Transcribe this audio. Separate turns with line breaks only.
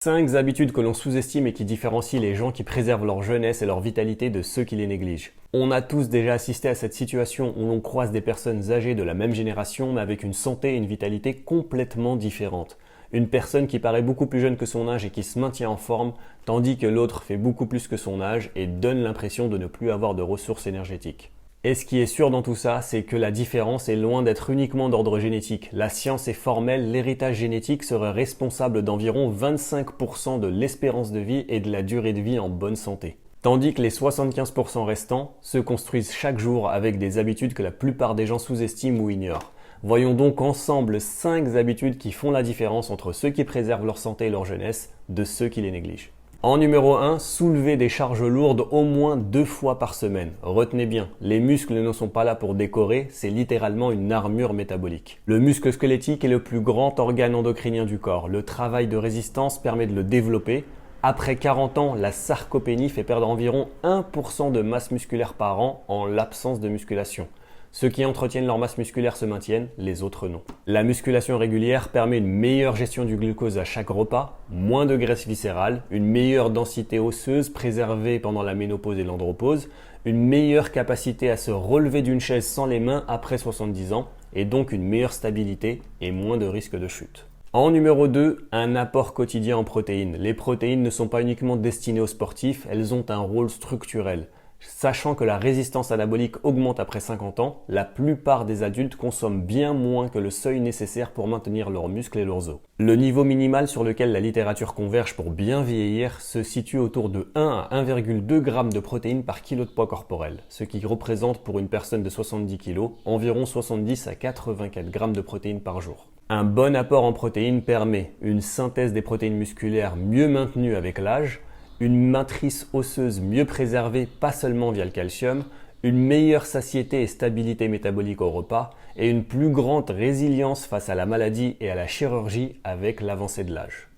5 habitudes que l'on sous-estime et qui différencient les gens qui préservent leur jeunesse et leur vitalité de ceux qui les négligent. On a tous déjà assisté à cette situation où l'on croise des personnes âgées de la même génération mais avec une santé et une vitalité complètement différentes. Une personne qui paraît beaucoup plus jeune que son âge et qui se maintient en forme, tandis que l'autre fait beaucoup plus que son âge et donne l'impression de ne plus avoir de ressources énergétiques. Et ce qui est sûr dans tout ça, c'est que la différence est loin d'être uniquement d'ordre génétique. La science est formelle, l'héritage génétique serait responsable d'environ 25% de l'espérance de vie et de la durée de vie en bonne santé. Tandis que les 75% restants se construisent chaque jour avec des habitudes que la plupart des gens sous-estiment ou ignorent. Voyons donc ensemble 5 habitudes qui font la différence entre ceux qui préservent leur santé et leur jeunesse de ceux qui les négligent. En numéro 1, soulever des charges lourdes au moins 2 fois par semaine. Retenez bien, les muscles ne sont pas là pour décorer, c'est littéralement une armure métabolique. Le muscle squelettique est le plus grand organe endocrinien du corps. Le travail de résistance permet de le développer. Après 40 ans, la sarcopénie fait perdre environ 1% de masse musculaire par an en l'absence de musculation. Ceux qui entretiennent leur masse musculaire se maintiennent, les autres non. La musculation régulière permet une meilleure gestion du glucose à chaque repas, moins de graisse viscérale, une meilleure densité osseuse préservée pendant la ménopause et l'andropause, une meilleure capacité à se relever d'une chaise sans les mains après 70 ans, et donc une meilleure stabilité et moins de risque de chute. En numéro 2, un apport quotidien en protéines. Les protéines ne sont pas uniquement destinées aux sportifs, elles ont un rôle structurel. Sachant que la résistance anabolique augmente après 50 ans, la plupart des adultes consomment bien moins que le seuil nécessaire pour maintenir leurs muscles et leurs os. Le niveau minimal sur lequel la littérature converge pour bien vieillir se situe autour de 1 à 1,2 g de protéines par kilo de poids corporel, ce qui représente pour une personne de 70 kg environ 70 à 84 g de protéines par jour. Un bon apport en protéines permet une synthèse des protéines musculaires mieux maintenue avec l'âge, une matrice osseuse mieux préservée, pas seulement via le calcium, une meilleure satiété et stabilité métabolique au repas et une plus grande résilience face à la maladie et à la chirurgie avec l'avancée de l'âge.